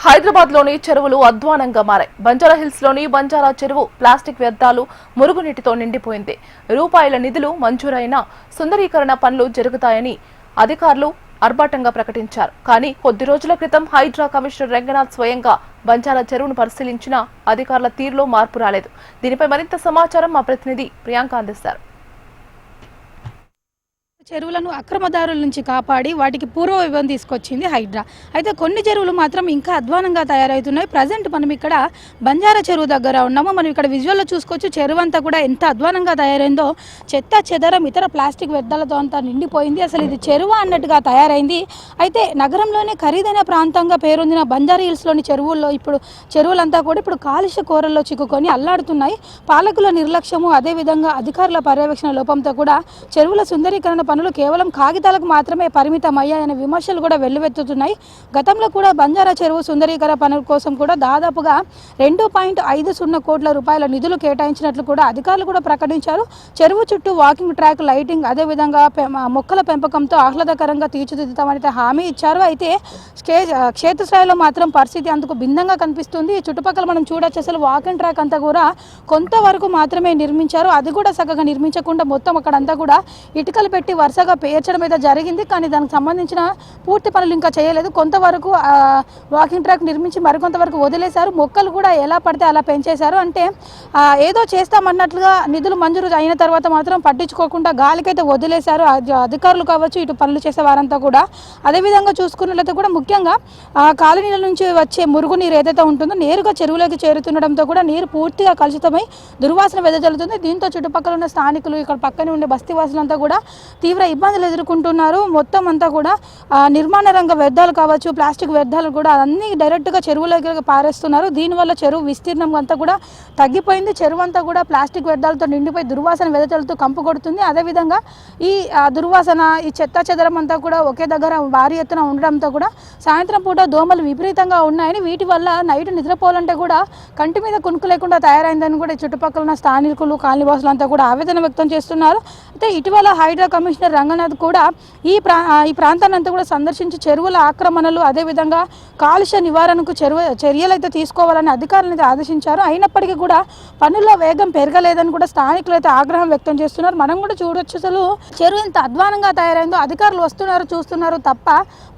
హైదరాబాద్ లోని చెరువులు అధ్వానంగా మారాయి. బంజారాహిల్స్ లోని బంజారా చెరువు ప్లాస్టిక్ వ్యర్థాలు, మురుగునీటితో నిండిపోయింది. రూపాయల నిధులు మంజూరైన సుందరీకరణ పనులు జరుగుతాయని అధికారులు ఆర్భాటంగా ప్రకటించారు. కానీ కొద్ది రోజుల క్రితం హైడ్రా కమిషనర్ రంగనాథ్ స్వయంగా బంజారా చెరువును పరిశీలించిన అధికారుల తీరులో మార్పు రాలేదు. దీనిపై మరింత సమాచారం మా ప్రతినిధి ప్రియాంక అందిస్తారు. చెరువులను అక్రమదారుల నుంచి కాపాడి వాటికి పూర్వ వివరణ తీసుకొచ్చింది హైడ్రా. అయితే కొన్ని చెరువులు మాత్రం ఇంకా అధ్వానంగా తయారవుతున్నాయి. ప్రజెంట్ మనం ఇక్కడ బంజారా చెరువు దగ్గర ఉన్నాము. మనం ఇక్కడ విజువల్లో చూసుకోవచ్చు. చెరువు అంతా కూడా ఎంత అధ్వానంగా తయారైందో, చెత్త చెదరం ఇతర ప్లాస్టిక్ వ్యర్థాలతో అంతా నిండిపోయింది. అసలు ఇది చెరువు అన్నట్టుగా తయారైంది. అయితే నగరంలోనే ఖరీదైన ప్రాంతంగా పేరొందిన బంజారా హిల్స్లోని చెరువుల్లో చెరువులంతా కూడా ఇప్పుడు కాలుష్య కోరల్లో చిక్కుకొని అల్లాడుతున్నాయి. పాలకుల నిర్లక్ష్యము, అదేవిధంగా అధికారుల పర్యవేక్షణ లోపంతో కూడా చెరువుల సుందరీకరణ పనులు కేవలం కాగితాలకు మాత్రమే పరిమితమయ్యాయనే విమర్శలు కూడా వెల్లువెత్తుతున్నాయి. గతంలో కూడా బంజారా చెరువు సుందరీకరణ పనుల కోసం కూడా దాదాపుగా 2.50 కోట్ల రూపాయల నిధులు కేటాయించినట్లు కూడా అధికారులు కూడా ప్రకటించారు. చెరువు చుట్టూ వాకింగ్ ట్రాక్, లైటింగ్, అదేవిధంగా మొక్కల పెంపకంతో ఆహ్లాదకరంగా తీర్చిదిద్దుతామని హామీ ఇచ్చారు. అయితే క్షేత్రస్థాయిలో మాత్రం పరిస్థితి అందుకు భిన్నంగా కనిపిస్తుంది. చుట్టుపక్కల మనం చూడొచ్చు. అసలు వాకింగ్ ట్రాక్ అంతా కూడా కొంతవరకు మాత్రమే నిర్మించారు. అది కూడా చక్కగా నిర్మించకుండా మొత్తం అక్కడంతా కూడా ఇటుకలు పెట్టి వరుసగా పేర్చడం అయితే జరిగింది. కానీ దానికి సంబంధించిన పూర్తి పనులు ఇంకా చేయలేదు. కొంతవరకు వాకింగ్ ట్రాక్ నిర్మించి మరికొంతవరకు వదిలేశారు. మొక్కలు కూడా ఎలా పడితే అలా పెంచేశారు. అంటే ఏదో చేస్తామన్నట్లుగా నిధులు మంజూరు అయిన తర్వాత మాత్రం పట్టించుకోకుండా గాలికైతే వదిలేశారు అధికారులు కావచ్చు, ఇటు పనులు చేసే వారంతా కూడా. అదేవిధంగా చూసుకున్నట్లయితే కూడా ముఖ్యంగా కాలనీల నుంచి వచ్చే మురుగునీరు ఏదైతే ఉంటుందో నేరుగా చెరువులోకి చేరుతుండడంతో కూడా నీరు పూర్తిగా కలుషితమై దుర్వాసన వెదజల్లుతుంది. దీంతో చుట్టుపక్కల ఉన్న స్థానికులు, ఇక్కడ పక్కనే ఉండే బస్తీవాసులంతా కూడా తీవ్ర ఇబ్బందులు ఎదుర్కొంటున్నారు. మొత్తం అంతా కూడా నిర్మాణ రంగ వ్యర్థాలు కావచ్చు, ప్లాస్టిక్ వ్యర్థాలు కూడా అన్నీ డైరెక్ట్గా చెరువులోకి పారేస్తున్నారు. దీనివల్ల చెరువు విస్తీర్ణం అంతా కూడా తగ్గిపోయింది. చెరువు అంతా కూడా ప్లాస్టిక్ వ్యర్థాలతో నిండిపోయి దుర్వాసన వెదజల్లుతూ కంపు కొడుతుంది. అదేవిధంగా ఈ దుర్వాసన, ఈ చెత్త చెదరం అంతా కూడా ఒకే దగ్గర భారీ ఎత్తున ఉండడంతో కూడా సాయంత్రం పూట దోమలు విపరీతంగా ఉన్నాయని, వీటి వల్ల నైట్ నిద్రపోవాలంటే కూడా కంటి మీద కునుకు లేకుండా తయారైందని కూడా చుట్టుపక్కల ఉన్న స్థానికులు, కాలనీవాసులంతా కూడా ఆవేదన వ్యక్తం చేస్తున్నారు. అయితే ఇటీవల హైడ్రా కమిషనర్ రంగనాథ్ కూడా ఈ ప్రాంతాన్ని అంతా కూడా సందర్శించి చెరువుల ఆక్రమణలు, అదేవిధంగా కాలుష్య నివారణకు చర్యలు అయితే తీసుకోవాలని అధికారులను ఆదేశించారు. అయినప్పటికీ కూడా పనుల్లో వేగం పెరగలేదని కూడా స్థానికులు అయితే ఆగ్రహం వ్యక్తం చేస్తున్నారు. మనం కూడా చూడొచ్చు. అసలు చెరువు ఎంత అధ్వానంగా తయారైందో. అధికారులు వస్తున్నారు, చూస్తున్నారు తప్ప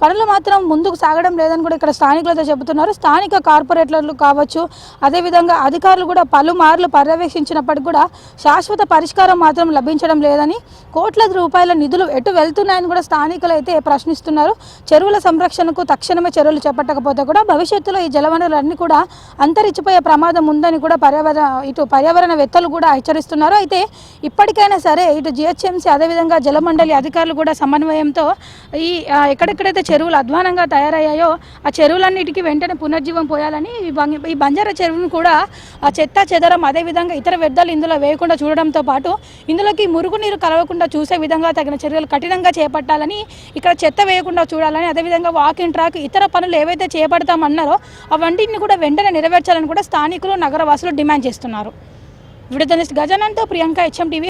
పనులు మాత్రం ముందుకు సాగడం లేదని కూడా ఇక్కడ స్థానికులు అయితే చెబుతున్నారు. స్థానిక కార్పొరేటర్లు కావచ్చు, అదేవిధంగా అధికారులు కూడా పలుమార్లు పర్యవేక్షించినప్పటికీ కూడా శాశ్వత పరిష్కారం మాత్రం లభించడం లేదని, కోట్ల రూపాయల నిధులు ఎటు వెళ్తున్నాయని కూడా స్థానికులు అయితే ప్రశ్నిస్తున్నారు. చెరువుల సంరక్షణకు తక్షణమే చర్యలు చేపట్టకపోతే కూడా భవిష్యత్తులో ఈ జలవనరులన్నీ కూడా అంతరించిపోయే ప్రమాదం ఉందని కూడా పర్యావరణవేత్తలు కూడా హెచ్చరిస్తున్నారు. అయితే ఇప్పటికైనా సరే ఇటు జిహెచ్ఎంసీ, అదేవిధంగా జలమండలి అధికారులు కూడా సమన్వయంతో ఎక్కడెక్కడైతే చెరువులు అధ్వానంగా తయారయ్యాయో ఆ చెరువులన్నిటికీ వెంటనే పునర్జీవం పోయాలని, ఈ బంజారా చెరువును కూడా చెత్త చెదరం, అదేవిధంగా ఇతర వ్యర్థాలు ఇందులో వేయకుండా చూడడంతో పాటు ఇందులోకి మురుగునీరు కలవకుండా చూసే విధంగా తగిన చర్యలు కఠినంగా చేపట్టాలని, ఇక్కడ చెత్త వేయకుండా చూడాలని, అదేవిధంగా వాకింగ్ ట్రాక్, ఇతర పనులు ఏవైతే చేపడతామన్నారో అవన్నింటిని కూడా వెంటనే నెరవేర్చాలని కూడా స్థానికులు, నగరవాసులు డిమాండ్ చేస్తున్నారు. వీడియో జర్నలిస్ట్ గజానంతో ప్రియాంక, HM TV.